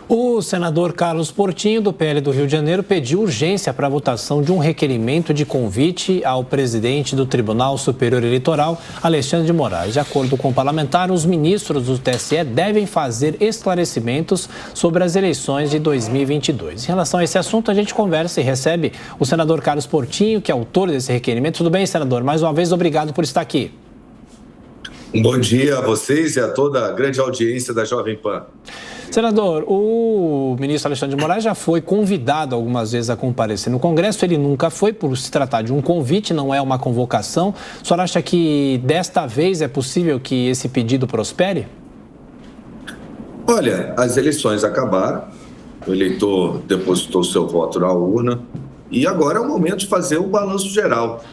O senador Carlos Portinho, do PL do Rio de Janeiro, pediu urgência para a votação de um requerimento de convite ao presidente do Tribunal Superior Eleitoral, Alexandre de Moraes. De acordo com o parlamentar, os ministros do TSE devem fazer esclarecimentos sobre as eleições de 2022. Em relação a esse assunto, a gente conversa e recebe o senador Carlos Portinho, que é autor desse requerimento. Tudo bem, senador? Mais uma vez, obrigado por estar aqui. Um bom dia a vocês e a toda a grande audiência da Jovem Pan. Senador, o ministro Alexandre de Moraes já foi convidado algumas vezes a comparecer no Congresso. Ele nunca foi, por se tratar de um convite, não é uma convocação. O senhor acha que desta vez é possível que esse pedido prospere? Olha, as eleições acabaram, o eleitor depositou seu voto na urna e agora é o momento de fazer um balanço geral,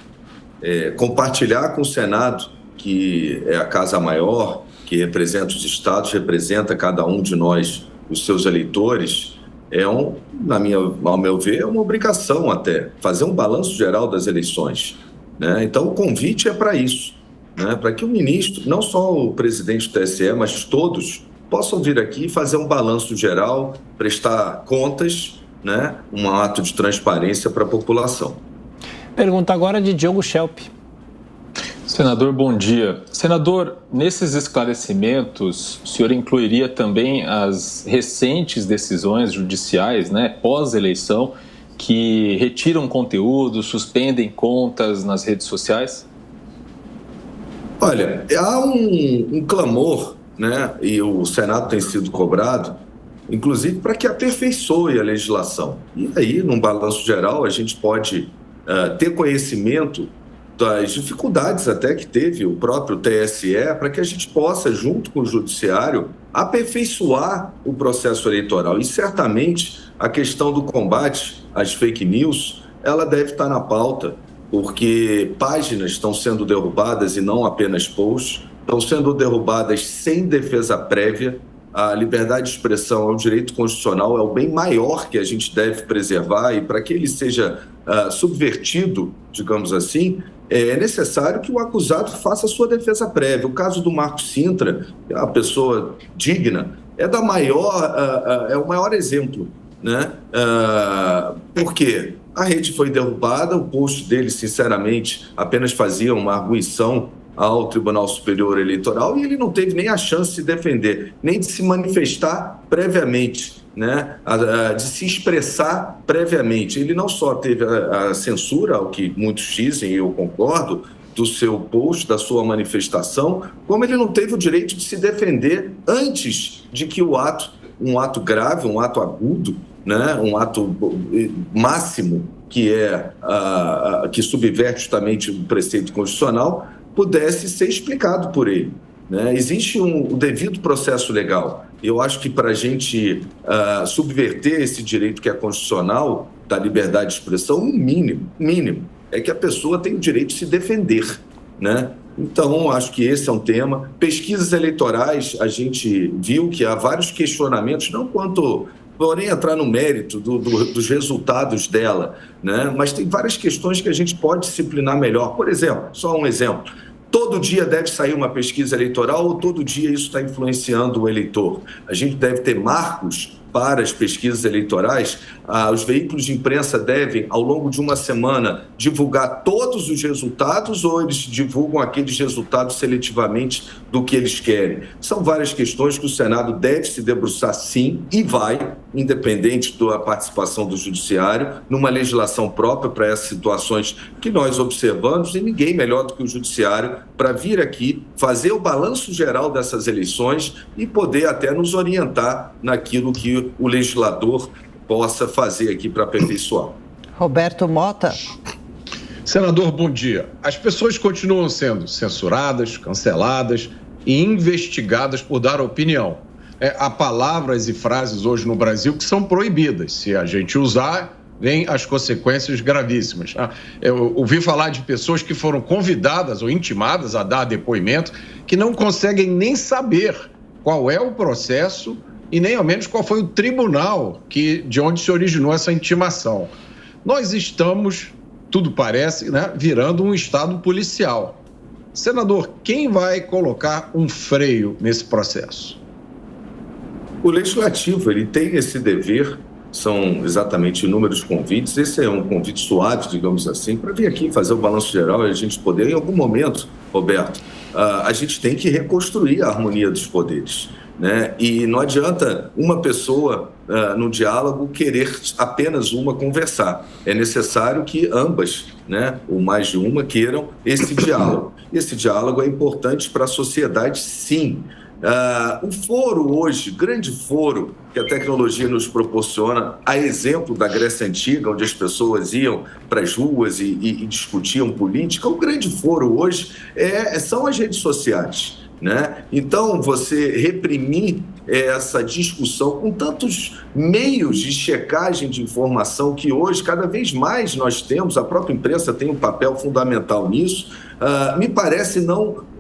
compartilhar com o Senado, que é a Casa Maior, que representa os estados, representa cada um de nós, os seus eleitores, ao meu ver, é uma obrigação até, fazer um balanço geral das eleições, né? Então, o convite é para isso, né? Para que o ministro, não só o presidente do TSE, mas todos, possam vir aqui e fazer um balanço geral, prestar contas, né? Um ato de transparência para a população. Pergunta agora de Diogo Schelp. Senador, bom dia. Senador, nesses esclarecimentos, o senhor incluiria também as recentes decisões judiciais, né, pós-eleição, que retiram conteúdo, suspendem contas nas redes sociais? Olha, há um clamor, né, e o Senado tem sido cobrado, inclusive para que aperfeiçoe a legislação. E aí, num balanço geral, a gente pode ter conhecimento das dificuldades até que teve o próprio TSE, para que a gente possa, junto com o Judiciário, aperfeiçoar o processo eleitoral. E, certamente, a questão do combate às fake news, ela deve estar na pauta, porque páginas estão sendo derrubadas e não apenas posts, estão sendo derrubadas sem defesa prévia. A liberdade de expressão é um direito constitucional, é o bem maior que a gente deve preservar, e para que ele seja subvertido, digamos assim, é necessário que o acusado faça a sua defesa prévia. O caso do Marco Sintra, é uma pessoa digna, é o maior exemplo, né? Por quê? A rede foi derrubada, o post dele, sinceramente, apenas fazia uma arguição ao Tribunal Superior Eleitoral e ele não teve nem a chance de se defender, nem de se manifestar previamente, né? De se expressar previamente. Ele não só teve a censura, ao que muitos dizem, e eu concordo, do seu post, da sua manifestação, como ele não teve o direito de se defender antes de que um ato grave, um ato agudo, né? Um ato máximo, que subverte justamente o preceito constitucional, pudesse ser explicado por ele, né? Existe um devido processo legal. Eu acho que para a gente subverter esse direito que é constitucional, da liberdade de expressão, o mínimo é que a pessoa tem o direito de se defender, né? Então, acho que esse é um tema. Pesquisas eleitorais, a gente viu que há vários questionamentos, não quanto... Vou nem entrar no mérito dos resultados dela, né? Mas tem várias questões que a gente pode disciplinar melhor. Por exemplo, só um exemplo, todo dia deve sair uma pesquisa eleitoral ou todo dia isso está influenciando o eleitor? A gente deve ter marcos para as pesquisas eleitorais. Os veículos de imprensa devem, ao longo de uma semana, divulgar todos os resultados ou eles divulgam aqueles resultados seletivamente do que eles querem? São várias questões que o Senado deve se debruçar, sim, e vai, independente da participação do Judiciário, numa legislação própria para essas situações que nós observamos, e ninguém melhor do que o Judiciário para vir aqui, fazer o balanço geral dessas eleições e poder até nos orientar naquilo que o legislador possa fazer aqui para aperfeiçoar. Roberto Mota. Senador, bom dia. As pessoas continuam sendo censuradas, canceladas e investigadas por dar opinião. Há palavras e frases hoje no Brasil que são proibidas. Se a gente usar, vem as consequências gravíssimas. Eu ouvi falar de pessoas que foram convidadas ou intimadas a dar depoimento que não conseguem nem saber qual é o processo e nem ao menos qual foi o tribunal de onde se originou essa intimação. Nós estamos, tudo parece, né, virando um estado policial. Senador, quem vai colocar um freio nesse processo? O Legislativo, ele tem esse dever, são exatamente inúmeros convites, esse é um convite suave, digamos assim, para vir aqui fazer o balanço geral e a gente poder, em algum momento, Roberto, a gente tem que reconstruir a harmonia dos poderes, né? E não adianta uma pessoa, no diálogo, querer apenas uma conversar. É necessário que ambas, né, ou mais de uma, queiram esse diálogo. Esse diálogo é importante para a sociedade, sim. O foro hoje, grande foro que a tecnologia nos proporciona, a exemplo da Grécia Antiga, onde as pessoas iam para as ruas e discutiam política, o grande foro hoje são as redes sociais, né? Então, você reprimir essa discussão com tantos meios de checagem de informação que hoje, cada vez mais nós temos, a própria imprensa tem um papel fundamental nisso, me parece não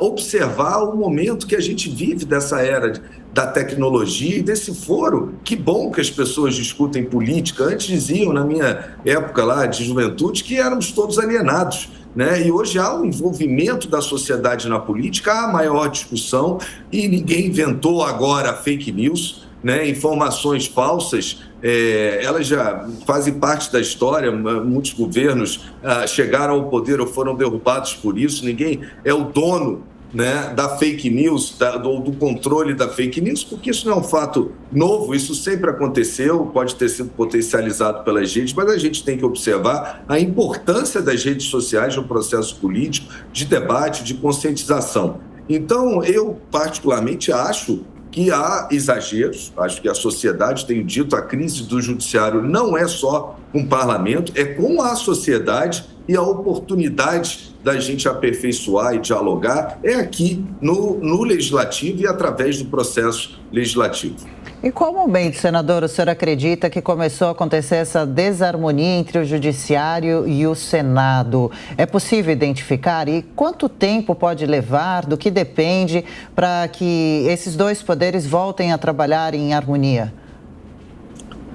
observar o momento que a gente vive dessa era da tecnologia e desse foro. Que bom que as pessoas discutem política. Antes diziam, na minha época lá de juventude, que éramos todos alienados, né? E hoje há um envolvimento da sociedade na política, há maior discussão e ninguém inventou agora a fake news, né? Informações falsas, elas já fazem parte da história. Muitos governos chegaram ao poder ou foram derrubados por isso. Ninguém é o dono, né, da fake news, do controle da fake news, porque isso não é um fato novo, isso sempre aconteceu, pode ter sido potencializado pelas redes, mas a gente tem que observar a importância das redes sociais no processo político, de debate, de conscientização. Então, eu particularmente acho que há exageros, acho que a sociedade, tenho dito, a crise do judiciário não é só com o parlamento, é com a sociedade, e a oportunidade da gente aperfeiçoar e dialogar é aqui no Legislativo e através do processo legislativo. Em qual momento, senador, o senhor acredita que começou a acontecer essa desarmonia entre o Judiciário e o Senado? É possível identificar? E quanto tempo pode levar, do que depende, para que esses dois poderes voltem a trabalhar em harmonia?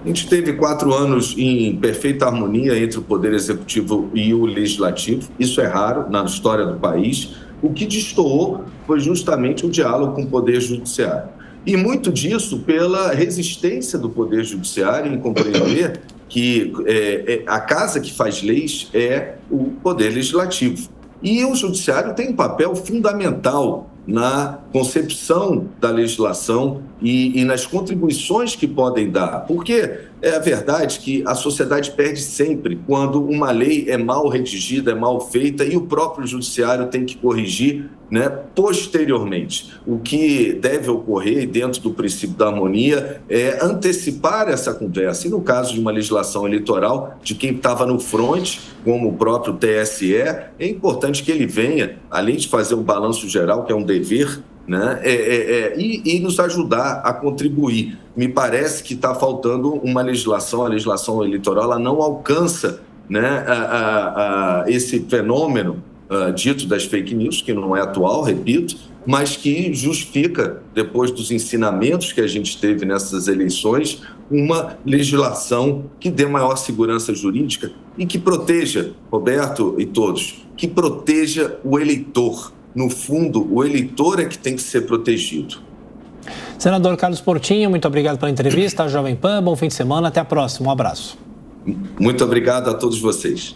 A gente teve 4 anos em perfeita harmonia entre o Poder Executivo e o Legislativo. Isso é raro na história do país. O que destoou foi justamente o diálogo com o Poder Judiciário. E muito disso pela resistência do Poder Judiciário em compreender que a casa que faz leis é o Poder Legislativo. E o Judiciário tem um papel fundamental na concepção da legislação e nas contribuições que podem dar. Porque é a verdade que a sociedade perde sempre quando uma lei é mal redigida, é mal feita e o próprio judiciário tem que corrigir, né, posteriormente. O que deve ocorrer dentro do princípio da harmonia é antecipar essa conversa. E no caso de uma legislação eleitoral, de quem estava no fronte, como o próprio TSE, é importante que ele venha, além de fazer um balanço geral, que é um dever, né, e nos ajudar a contribuir. Me parece que está faltando uma legislação, a legislação eleitoral ela não alcança, né, esse fenômeno dito das fake news, que não é atual, repito, mas que justifica, depois dos ensinamentos que a gente teve nessas eleições, uma legislação que dê maior segurança jurídica e que proteja, Roberto e todos, que proteja o eleitor. No fundo, o eleitor é que tem que ser protegido. Senador Carlos Portinho, muito obrigado pela entrevista. Jovem Pan, bom fim de semana, até a próxima, um abraço. Muito obrigado a todos vocês.